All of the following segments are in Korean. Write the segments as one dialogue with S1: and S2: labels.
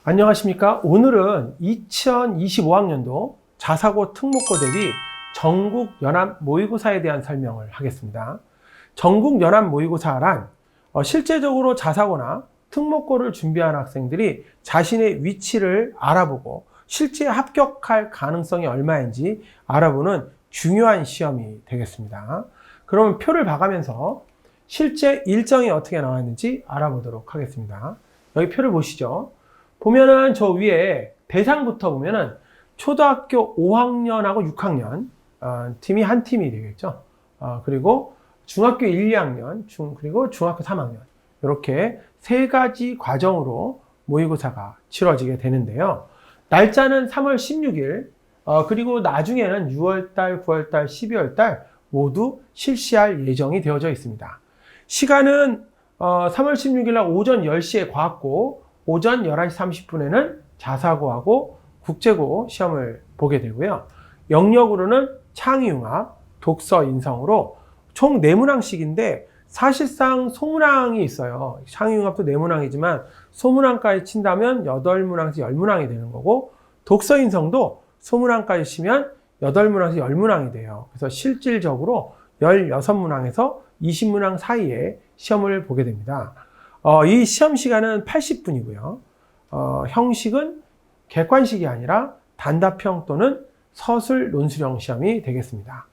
S1: 안녕하십니까. 오늘은 2025학년도 자사고 특목고 대비 전국 연합 모의고사에 대한 설명을 하겠습니다. 전국 연합 모의고사란 실제적으로 자사고나 특목고를 준비하는 학생들이 자신의 위치를 알아보고 실제 합격할 가능성이 얼마인지 알아보는 중요한 시험이 되겠습니다. 그러면 표를 봐가면서 실제 일정이 어떻게 나왔는지 알아보도록 하겠습니다. 여기 표를 보시죠. 보면은 저 위에 대상부터 보면은 초등학교 5학년하고 6학년 팀이 한 팀이 되겠죠. 그리고 중학교 1, 2학년, 그리고 중학교 3학년 이렇게 세 가지 과정으로 모의고사가 치러지게 되는데요. 날짜는 3월 16일, 그리고 나중에는 6월달, 9월달, 12월달 모두 실시할 예정이 되어져 있습니다. 시간은 3월 16일 날 오전 10시에 과학고, 오전 11시 30분에는 자사고하고 국제고 시험을 보게 되고요. 영역으로는 창의융합, 독서, 인성으로 총 4문항씩인데 사실상 소문항이 있어요. 창의융합도 4문항이지만 소문항까지 친다면 8문항에서 10문항이 되는 거고, 독서, 인성도 소문항까지 치면 8문항에서 10문항이 돼요. 그래서 실질적으로 16문항에서 20문항 사이에 시험을 보게 됩니다. 이 시험 시간은 80분이고요. 형식은 객관식이 아니라 단답형 또는 서술 논술형 시험이 되겠습니다.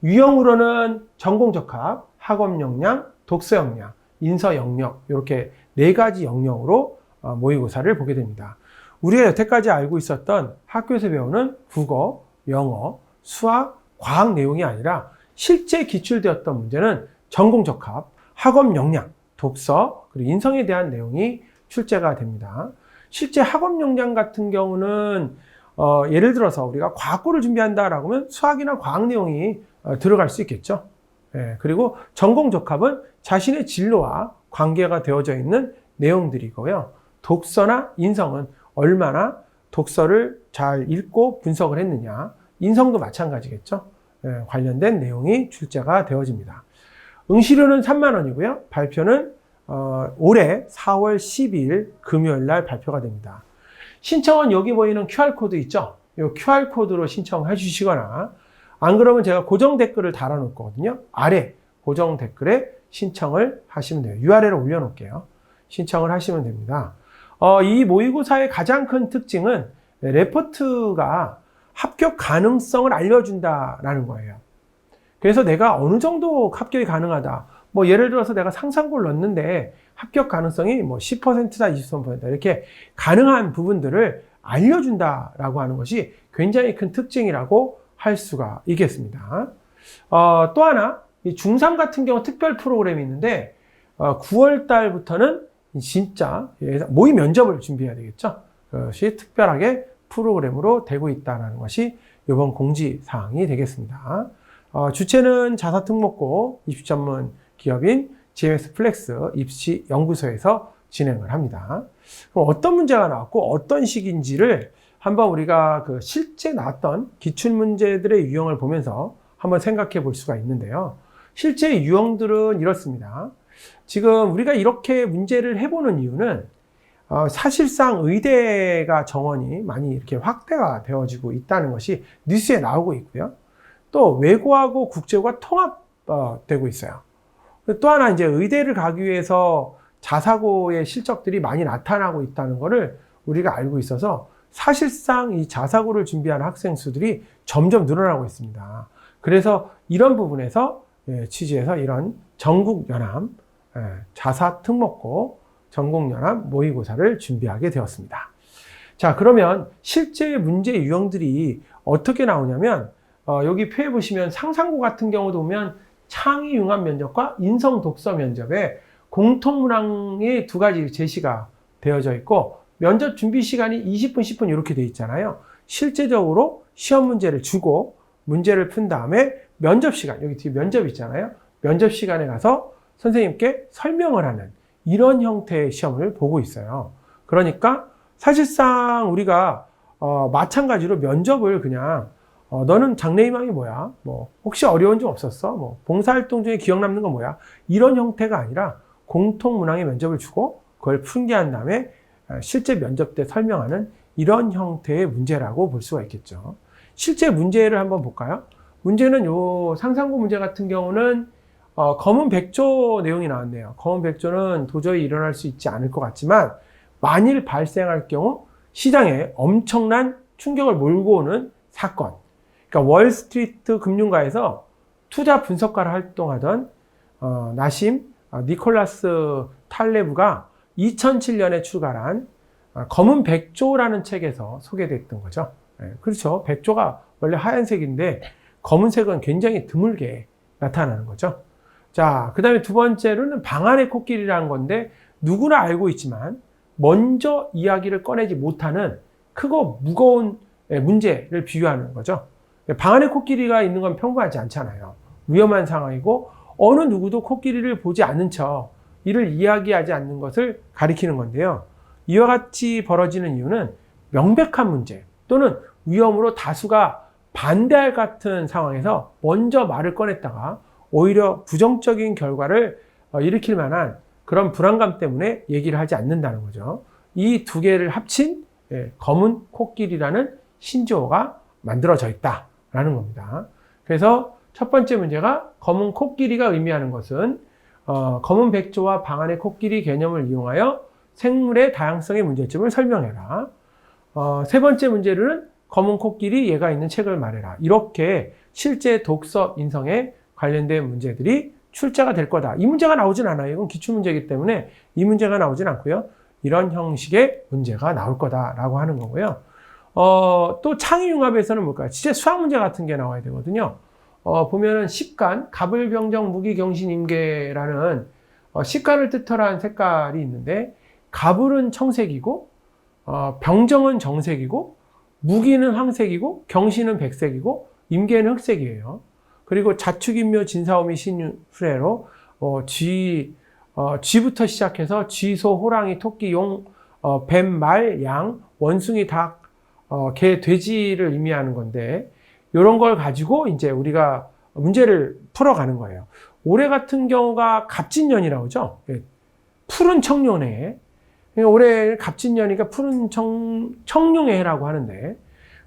S1: 유형으로는 전공적합, 학업 역량, 독서 역량, 인서 영역 이렇게 4가지 영역으로 모의고사를 보게 됩니다. 우리가 여태까지 알고 있었던 학교에서 배우는 국어, 영어, 수학, 과학 내용이 아니라 실제 기출되었던 문제는 전공적합, 학업 역량, 독서, 그리고 인성에 대한 내용이 출제가 됩니다. 실제 학업 역량 같은 경우는 예를 들어서 우리가 과학고를 준비한다라고 하면 수학이나 과학 내용이 들어갈 수 있겠죠. 그리고 전공적합은 자신의 진로와 관계가 되어져 있는 내용들이고요. 독서나 인성은 얼마나 독서를 잘 읽고 분석을 했느냐, 인성도 마찬가지겠죠. 관련된 내용이 출제가 되어집니다. 응시료는 3만 원이고요. 발표는 올해 4월 12일 금요일 날 발표가 됩니다. 신청은 여기 보이는 QR코드 있죠? 이 QR코드로 신청해 주시거나, 안 그러면 제가 고정 댓글을 달아 놓을 거거든요. 아래 고정 댓글에 신청을 하시면 돼요. URL을 올려놓을게요. 신청을 하시면 됩니다. 이 모의고사의 가장 큰 특징은 레포트가 합격 가능성을 알려준다라는 거예요. 그래서 내가 어느 정도 합격이 가능하다. 뭐 예를 들어서 내가 상상고를 넣었는데 합격 가능성이 뭐 10%다, 23%다 이렇게 가능한 부분들을 알려준다라고 하는 것이 굉장히 큰 특징이라고 할 수가 있겠습니다. 또 하나, 이 중3 같은 경우 특별 프로그램이 있는데 9월 달부터는 진짜 모의 면접을 준비해야 되겠죠. 그것이 특별하게 프로그램으로 되고 있다는 것이 이번 공지사항이 되겠습니다. 주체는 자사특목고 입시전문 기업인 GMS 플렉스 입시연구소에서 진행을 합니다. 그럼 어떤 문제가 나왔고 어떤 식인지를 한번 우리가 그 실제 나왔던 기출문제들의 유형을 보면서 한번 생각해 볼 수가 있는데요. 실제 유형들은 이렇습니다. 지금 우리가 이렇게 문제를 해보는 이유는 사실상 의대가 정원이 많이 이렇게 확대가 되어지고 있다는 것이 뉴스에 나오고 있고요. 또 외고하고 국제고가 통합되고 있어요. 또 하나 이제 의대를 가기 위해서 자사고의 실적들이 많이 나타나고 있다는 것을 우리가 알고 있어서 사실상 이 자사고를 준비하는 학생 수들이 점점 늘어나고 있습니다. 그래서 이런 부분에서 취지해서 이런 전국연합 자사특목고 전국연합 모의고사를 준비하게 되었습니다. 자, 그러면 실제 문제 유형들이 어떻게 나오냐면 여기 표에 보시면 상상고 같은 경우도 보면 창의융합 면접과 인성 독서 면접에 공통문항의 2가지 제시가 되어져 있고 면접 준비 시간이 20분, 10분 이렇게 되어 있잖아요. 실제적으로 시험 문제를 주고 문제를 푼 다음에 면접 시간, 여기 뒤에 면접 있잖아요. 면접 시간에 가서 선생님께 설명을 하는 이런 형태의 시험을 보고 있어요. 그러니까 사실상 우리가 마찬가지로 면접을 그냥 너는 장래희망이 뭐야? 뭐 혹시 어려운 점 없었어? 뭐 봉사활동 중에 기억 남는 건 뭐야? 이런 형태가 아니라 공통 문항의 면접을 주고 그걸 풀게 한 다음에 실제 면접 때 설명하는 이런 형태의 문제라고 볼 수가 있겠죠. 실제 문제를 한번 볼까요? 문제는 요 상상고 문제 같은 경우는 검은 백조 내용이 나왔네요. 검은 백조는 도저히 일어날 수 있지 않을 것 같지만 만일 발생할 경우 시장에 엄청난 충격을 몰고 오는 사건. 그러니까 월스트리트 금융가에서 투자 분석가로 활동하던 나심 니콜라스 탈레브가 2007년에 출간한 검은 백조라는 책에서 소개됐던 거죠. 그렇죠. 백조가 원래 하얀색인데 검은색은 굉장히 드물게 나타나는 거죠. 자, 그 다음에 두 번째로는 방 안의 코끼리라는 건데 누구나 알고 있지만 먼저 이야기를 꺼내지 못하는 크고 무거운 문제를 비유하는 거죠. 방 안에 코끼리가 있는 건 평범하지 않잖아요. 위험한 상황이고 어느 누구도 코끼리를 보지 않는 척 이를 이야기하지 않는 것을 가리키는 건데요. 이와 같이 벌어지는 이유는 명백한 문제 또는 위험으로 다수가 반대할 같은 상황에서 먼저 말을 꺼냈다가 오히려 부정적인 결과를 일으킬 만한 그런 불안감 때문에 얘기를 하지 않는다는 거죠. 이 두 개를 합친 검은 코끼리라는 신조어가 만들어져 있다라는 겁니다. 그래서 첫 번째 문제가 검은 코끼리가 의미하는 것은 검은 백조와 방 안의 코끼리 개념을 이용하여 생물의 다양성의 문제점을 설명해라. 세 번째 문제는 검은 코끼리 예가 있는 책을 말해라. 이렇게 실제 독서 인성에 관련된 문제들이 출제가 될 거다. 이 문제가 나오진 않아요. 이건 기출문제이기 때문에 이 문제가 나오진 않고요. 이런 형식의 문제가 나올 거다라고 하는 거고요. 또 창의융합에서는 뭘까요? 진짜 수학 문제 같은 게 나와야 되거든요. 보면은 식간, 갑을병정 무기경신임계라는 식간을 뜻하는 색깔이 있는데 갑을은 청색이고 병정은 정색이고 무기는 황색이고 경신은 백색이고 임계는 흑색이에요. 그리고 자축인묘 진사오미 신수레로 쥐부터 시작해서 쥐, 소, 호랑이, 토끼, 용, 뱀, 말, 양, 원숭이, 닭, 개, 돼지를 의미하는 건데 이런 걸 가지고 이제 우리가 문제를 풀어가는 거예요. 올해 같은 경우가 갑진년이라고 하죠. 푸른 청룡해. 올해 갑진년이니까 푸른 청룡해라고 하는데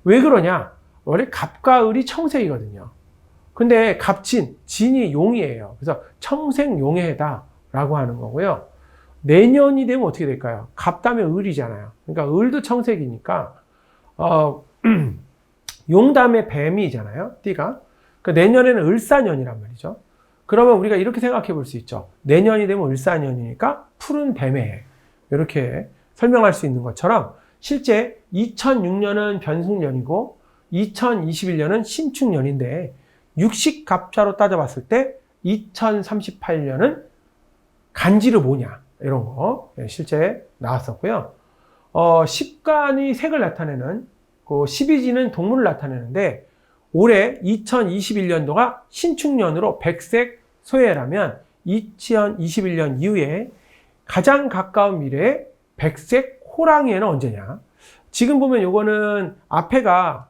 S1: 왜 그러냐? 원래 갑과 을이 청색이거든요. 근데 갑진, 진이 용이에요. 그래서 청색용해다라고 하는 거고요. 내년이 되면 어떻게 될까요? 갑 다음에 을이잖아요. 그러니까 을도 청색이니까 용 다음에 뱀이잖아요. 띠가. 그러니까 내년에는 을사년이란 말이죠. 그러면 우리가 이렇게 생각해 볼 수 있죠. 내년이 되면 을사년이니까 푸른 뱀의 해. 이렇게 설명할 수 있는 것처럼 실제 2006년은 변숙년이고 2021년은 신축년인데 육식갑자로 따져봤을 때 2038년은 간지르 뭐냐 이런 거 실제 나왔었고요. 십간이 색을 나타내는 그 12지는 동물을 나타내는데 올해 2021년도가 신축년으로 백색 소해라면 2021년 이후에 가장 가까운 미래에 백색 호랑이에는 언제냐? 지금 보면 요거는 앞에가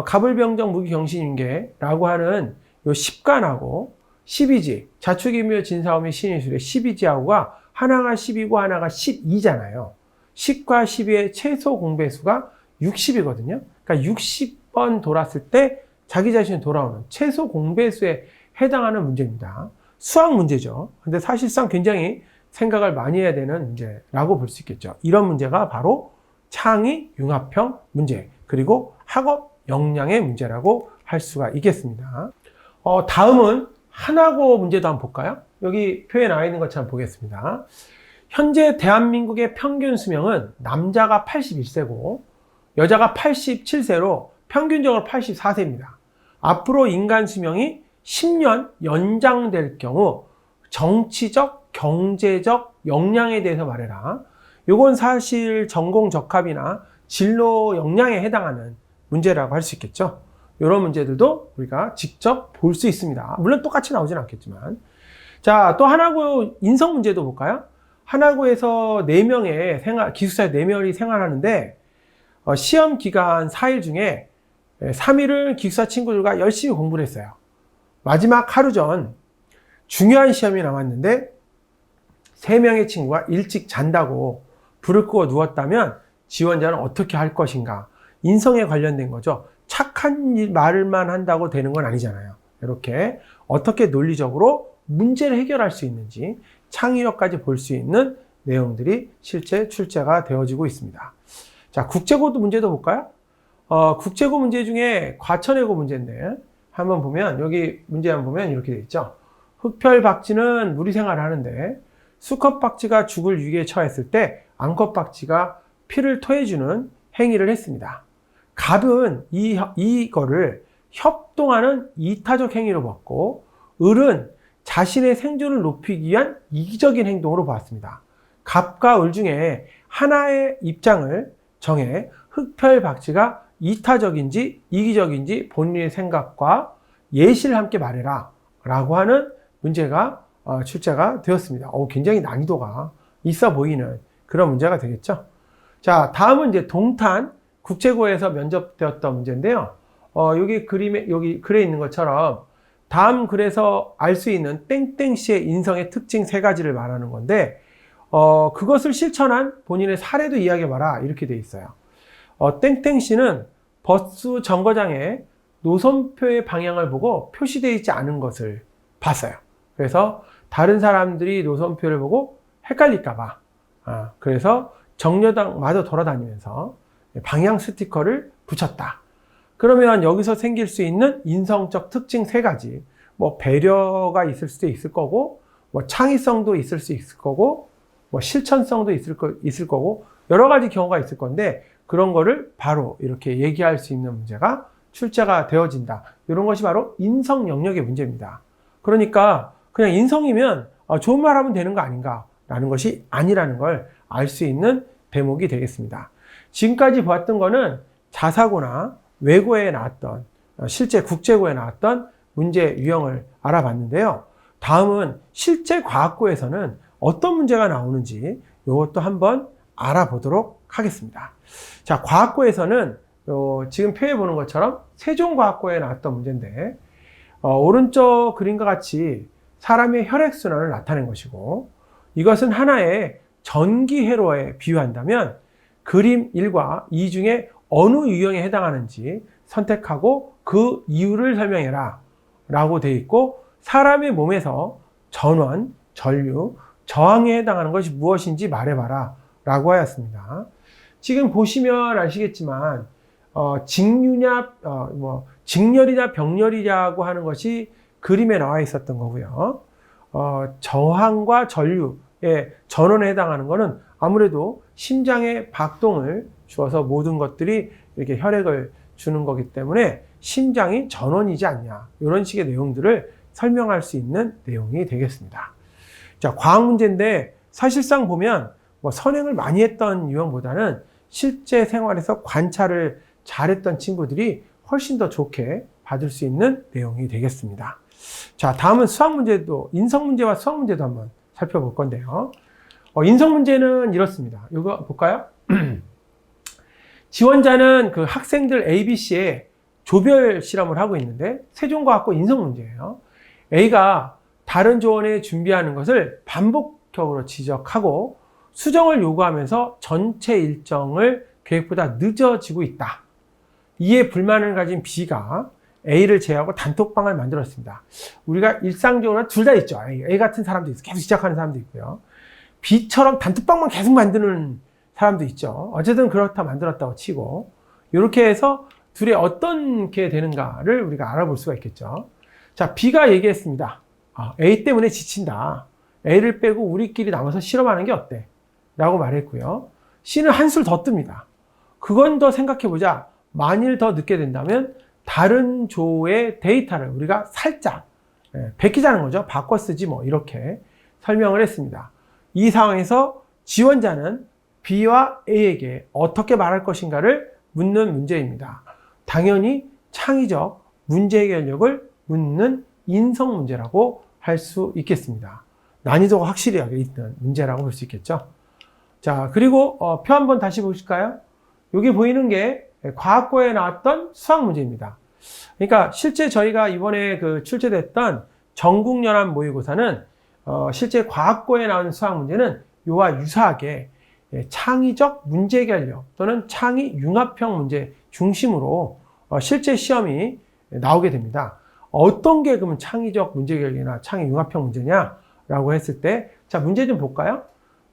S1: 갑을병정 무기경신임계라고 하는 요 십간하고 12지, 자축인묘 진사오미 신의술의 12지하고가 하나가 10이고 하나가 12잖아요. 10과 12의 최소 공배수가 60이거든요. 그러니까 60번 돌았을 때 자기 자신이 돌아오는 최소 공배수에 해당하는 문제입니다. 수학 문제죠. 근데 사실상 굉장히 생각을 많이 해야 되는 문제라고 볼 수 있겠죠. 이런 문제가 바로 창의 융합형 문제, 그리고 학업 역량의 문제라고 할 수가 있겠습니다. 다음은 하나고 문제도 한번 볼까요? 여기 표에 나와 있는 것처럼 보겠습니다. 현재 대한민국의 평균 수명은 남자가 81세고 여자가 87세로 평균적으로 84세입니다. 앞으로 인간 수명이 10년 연장될 경우 정치적, 경제적 역량에 대해서 말해라. 이건 사실 전공 적합이나 진로 역량에 해당하는 문제라고 할 수 있겠죠. 이런 문제들도 우리가 직접 볼 수 있습니다. 물론 똑같이 나오진 않겠지만. 자, 또 하나고 인성 문제도 볼까요? 하나고에서 4명의 기숙사에 4명이 생활하는데 시험 기간 4일 중에 3일을 기숙사 친구들과 열심히 공부를 했어요. 마지막 하루 전 중요한 시험이 남았는데 3명의 친구가 일찍 잔다고 불을 끄고 누웠다면 지원자는 어떻게 할 것인가? 인성에 관련된 거죠. 착한 말만 한다고 되는 건 아니잖아요. 이렇게 어떻게 논리적으로 문제를 해결할 수 있는지 창의력까지 볼 수 있는 내용들이 실제 출제가 되어지고 있습니다. 자, 국제고 문제도 볼까요? 국제고 문제 중에 과천외고 문제인데 한번 보면 여기 문제 한번 보면 이렇게 돼 있죠. 흑펼박쥐는 무리생활을 하는데 수컷박쥐가 죽을 위기에 처했을 때 암컷박쥐가 피를 토해주는 행위를 했습니다. 갑은 이거를 협동하는 이타적 행위로 봤고 을은 자신의 생존을 높이기 위한 이기적인 행동으로 보았습니다. 갑과 을 중에 하나의 입장을 정해 흑펼박쥐가 이타적인지 이기적인지 본인의 생각과 예시를 함께 말해라 라고 하는 문제가 출제가 되었습니다. 굉장히 난이도가 있어 보이는 그런 문제가 되겠죠. 자, 다음은 이제 동탄 국제고에서 면접되었던 문제인데요. 여기 글에 있는 것처럼 다음 글에서 알 수 있는 땡땡씨의 인성의 특징 3가지를 말하는 건데, 그것을 실천한 본인의 사례도 이야기해봐라. 이렇게 돼 있어요. 땡땡씨는 버스 정거장에 노선표의 방향을 보고 표시되어 있지 않은 것을 봤어요. 그래서 다른 사람들이 노선표를 보고 헷갈릴까봐. 그래서 정류장마저 돌아다니면서 방향 스티커를 붙였다. 그러면 여기서 생길 수 있는 인성적 특징 3가지. 뭐 배려가 있을 수도 있을 거고, 뭐 창의성도 있을 수 있을 거고, 뭐 실천성도 있을 거고, 여러 가지 경우가 있을 건데, 그런 거를 바로 이렇게 얘기할 수 있는 문제가 출제가 되어진다. 이런 것이 바로 인성 영역의 문제입니다. 그러니까 그냥 인성이면 좋은 말 하면 되는 거 아닌가라는 것이 아니라는 걸 알 수 있는 대목이 되겠습니다. 지금까지 보았던 거는 자사고나 외고에 나왔던, 실제 국제고에 나왔던 문제 유형을 알아봤는데요. 다음은 실제 과학고에서는 어떤 문제가 나오는지 이것도 한번 알아보도록 하겠습니다. 자, 과학고에서는 지금 표에 보는 것처럼 세종과학고에 나왔던 문제인데, 오른쪽 그림과 같이 사람의 혈액순환을 나타낸 것이고, 이것은 하나의 전기 회로에 비유한다면 그림 1과 2 중에 어느 유형에 해당하는지 선택하고 그 이유를 설명해라 라고 되어 있고, 사람의 몸에서 전원, 전류, 저항에 해당하는 것이 무엇인지 말해봐라 라고 하였습니다. 지금 보시면 아시겠지만 직렬이냐 병렬이냐고 하는 것이 그림에 나와 있었던 거고요. 저항과 전류의 전원에 해당하는 것은 아무래도 심장의 박동을 주어서 모든 것들이 이렇게 혈액을 주는 거기 때문에 심장이 전원이지 않냐, 이런 식의 내용들을 설명할 수 있는 내용이 되겠습니다. 자, 과학 문제인데 사실상 보면 선행을 많이 했던 유형보다는 실제 생활에서 관찰을 잘했던 친구들이 훨씬 더 좋게 받을 수 있는 내용이 되겠습니다. 자, 다음은 수학 문제도, 인성 문제와 수학 문제도 한번 살펴볼 건데요. 인성 문제는 이렇습니다. 이거 볼까요? 지원자는 그 학생들 ABC에 조별 실험을 하고 있는데 세종과학고 인성 문제예요. A가 다른 조원에 준비하는 것을 반복적으로 지적하고 수정을 요구하면서 전체 일정을 계획보다 늦어지고 있다. 이에 불만을 가진 B가 A를 제외하고 단톡방을 만들었습니다. 우리가 일상적으로 둘 다 있죠. A 같은 사람도 있고 계속 지적하는 사람도 있고요. B처럼 단톡방만 계속 만드는 사람도 있죠. 어쨌든 그렇다 만들었다고 치고, 이렇게 해서 둘이 어떤 게 되는가를 우리가 알아볼 수가 있겠죠. 자, B가 얘기했습니다. A 때문에 지친다. A를 빼고 우리끼리 남아서 실험하는 게 어때? 라고 말했고요. C는 한술 더 뜹니다. 그건 더 생각해보자. 만일 더 늦게 된다면 다른 조의 데이터를 우리가 살짝 베끼자는 거죠. 바꿔 쓰지 뭐, 이렇게 설명을 했습니다. 이 상황에서 지원자는 B와 A에게 어떻게 말할 것인가를 묻는 문제입니다. 당연히 창의적 문제 해결력을 묻는 인성 문제라고 할 수 있겠습니다. 난이도가 확실히 있는 문제라고 볼 수 있겠죠. 자, 그리고 표 한번 다시 보실까요? 여기 보이는 게 과학고에 나왔던 수학 문제입니다. 그러니까 실제 저희가 이번에 출제됐던 전국연합 모의고사는 실제 과학고에 나온 수학 문제는 이와 유사하게 창의적 문제 결력 또는 창의 융합형 문제 중심으로 실제 시험이 나오게 됩니다. 어떤 게 그러면 창의적 문제 결력이나 창의 융합형 문제냐라고 했을 때, 자, 문제 좀 볼까요?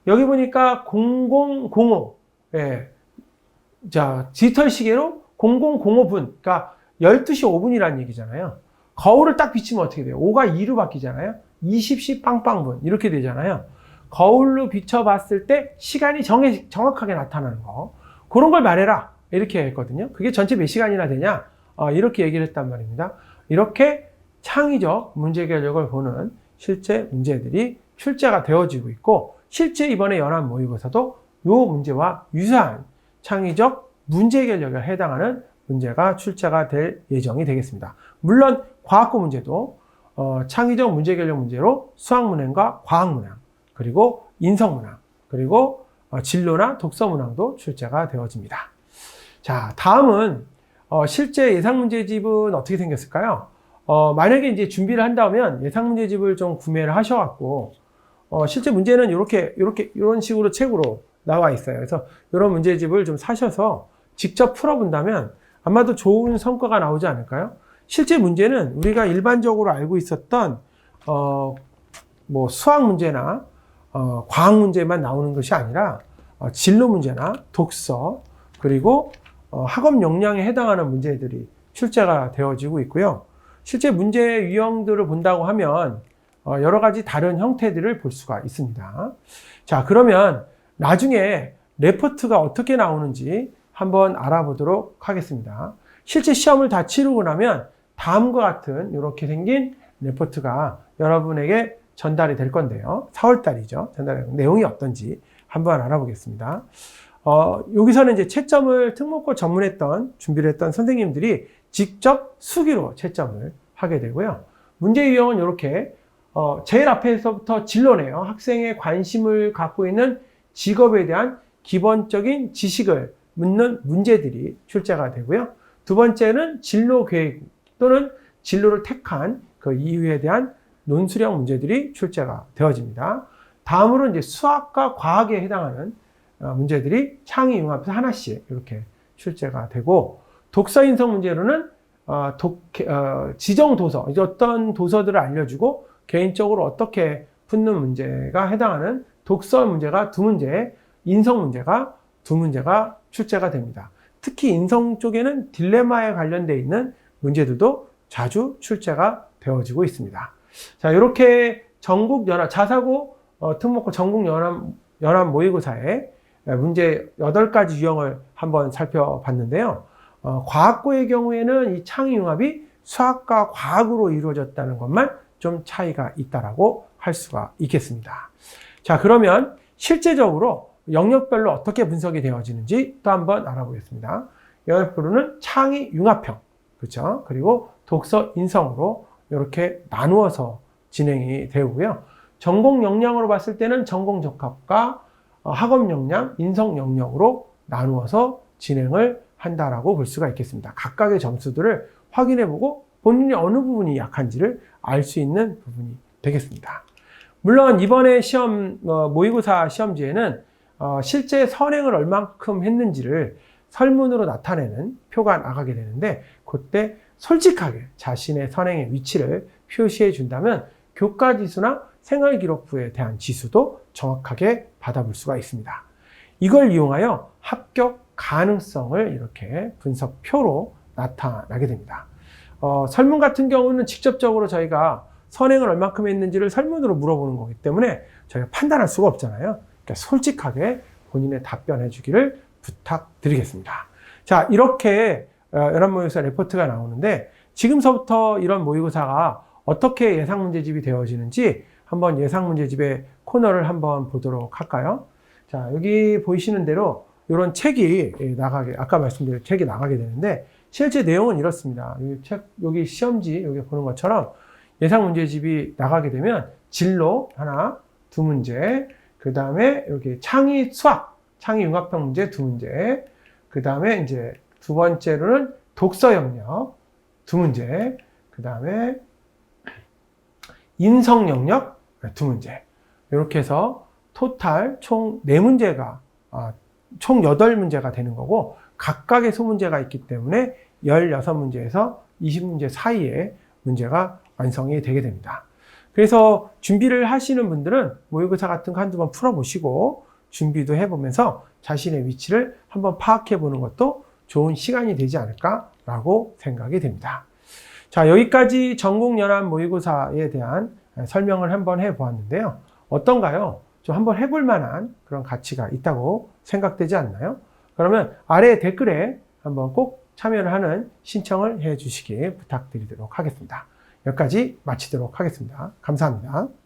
S1: 여기 보니까 0005, 자, 디지털 시계로 0005분, 그러니까 12시 5분이라는 얘기잖아요. 거울을 딱 비치면 어떻게 돼요? 5가 2로 바뀌잖아요. 20시 빵빵분 이렇게 되잖아요. 거울로 비춰봤을 때 시간이 정확하게 나타나는 거, 그런 걸 말해라 이렇게 했거든요. 그게 전체 몇 시간이나 되냐, 이렇게 얘기를 했단 말입니다. 이렇게 창의적 문제 결력을 보는 실제 문제들이 출제가 되어지고 있고, 실제 이번에 연합 모의고사도 이 문제와 유사한 창의적 문제 결력에 해당하는 문제가 출제가 될 예정이 되겠습니다. 물론 과학고 문제도 창의적 문제 결력 문제로 수학문항과 과학문항, 그리고 인성문항, 그리고 진로나 독서문항도 출제가 되어집니다. 자, 다음은 실제 예상문제집은 어떻게 생겼을까요? 만약에 이제 준비를 한다면 예상문제집을 좀 구매를 하셔갖고 실제 문제는 이런 식으로 책으로 나와 있어요. 그래서 이런 문제집을 좀 사셔서 직접 풀어본다면 아마도 좋은 성과가 나오지 않을까요? 실제 문제는 우리가 일반적으로 알고 있었던 뭐 수학 문제나 과학 문제만 나오는 것이 아니라 진로 문제나 독서, 그리고 학업 역량에 해당하는 문제들이 출제가 되어지고 있고요. 실제 문제 유형들을 본다고 하면 여러 가지 다른 형태들을 볼 수가 있습니다. 자, 그러면 나중에 레포트가 어떻게 나오는지 한번 알아보도록 하겠습니다. 실제 시험을 다 치르고 나면 다음과 같은 이렇게 생긴 레포트가 여러분에게 전달이 될 건데요. 4월 달이죠. 내용이 어떤지 한번 알아보겠습니다. 여기서는 이제 채점을 특목고 준비를 했던 선생님들이 직접 수기로 채점을 하게 되고요. 문제 유형은 이렇게 제일 앞에서부터 진로네요. 학생의 관심을 갖고 있는 직업에 대한 기본적인 지식을 묻는 문제들이 출제가 되고요. 두 번째는 진로 계획 또는 진로를 택한 그 이유에 대한 논술형 문제들이 출제가 되어집니다. 다음으로 이제 수학과 과학에 해당하는 문제들이 창의 융합해서 하나씩 이렇게 출제가 되고, 독서 인성 문제로는 지정 도서, 어떤 도서들을 알려주고 개인적으로 어떻게 푸는 문제가 해당하는 독서 문제가 2문제, 인성 문제가 2문제가 출제가 됩니다. 특히 인성 쪽에는 딜레마에 관련되어 있는 문제들도 자주 출제가 되어지고 있습니다. 자, 이렇게 자사고 특목고 전국연합 모의고사의 문제 8가지 유형을 한번 살펴봤는데요. 과학고의 경우에는 이 창의융합이 수학과 과학으로 이루어졌다는 것만 좀 차이가 있다라고 할 수가 있겠습니다. 자, 그러면 실제적으로 영역별로 어떻게 분석이 되어지는지 또 한번 알아보겠습니다. 영역별로는 창의융합형, 그렇죠? 그리고 독서 인성으로 이렇게 나누어서 진행이 되고요. 전공 역량으로 봤을 때는 전공 적합과 학업 역량, 인성 역량으로 나누어서 진행을 한다라고 볼 수가 있겠습니다. 각각의 점수들을 확인해보고 본인이 어느 부분이 약한지를 알 수 있는 부분이 되겠습니다. 물론 이번에 모의고사 시험지에는 실제 선행을 얼만큼 했는지를 설문으로 나타내는 표가 나가게 되는데, 그때 솔직하게 자신의 선행의 위치를 표시해 준다면 교과지수나 생활기록부에 대한 지수도 정확하게 받아볼 수가 있습니다. 이걸 이용하여 합격 가능성을 이렇게 분석표로 나타나게 됩니다. 설문 같은 경우는 직접적으로 저희가 선행을 얼만큼 했는지를 설문으로 물어보는 거기 때문에 저희가 판단할 수가 없잖아요. 그러니까 솔직하게 본인의 답변해 주기를 부탁드리겠습니다. 자, 이렇게 연합모의고사 레포트가 나오는데, 지금서부터 이런 모의고사가 어떻게 예상문제집이 되어지는지 한번 예상문제집의 코너를 한번 보도록 할까요? 자, 여기 보이시는 대로 이런 책이 아까 말씀드린 책이 나가게 되는데, 실제 내용은 이렇습니다. 여기 시험지, 여기 보는 것처럼 예상문제집이 나가게 되면 진로 하나, 2문제, 그 다음에 이렇게 창의융합형 문제 2문제, 그 다음에 이제 두 번째로는 독서 영역 2문제, 그 다음에 인성 영역 2문제. 이렇게 해서 토탈 총 4문제가 총 8문제가 되는 거고 각각의 소문제가 있기 때문에 16문제에서 20문제 사이에 문제가 완성이 되게 됩니다. 그래서 준비를 하시는 분들은 모의고사 같은 거 한두 번 풀어보시고 준비도 해보면서 자신의 위치를 한번 파악해 보는 것도 좋은 시간이 되지 않을까라고 생각이 됩니다. 자, 여기까지 전국연합 모의고사에 대한 설명을 한번 해보았는데요. 어떤가요? 좀 한번 해볼 만한 그런 가치가 있다고 생각되지 않나요? 그러면 아래 댓글에 한번 꼭 참여를 하는 신청을 해 주시기 부탁드리도록 하겠습니다. 여기까지 마치도록 하겠습니다. 감사합니다.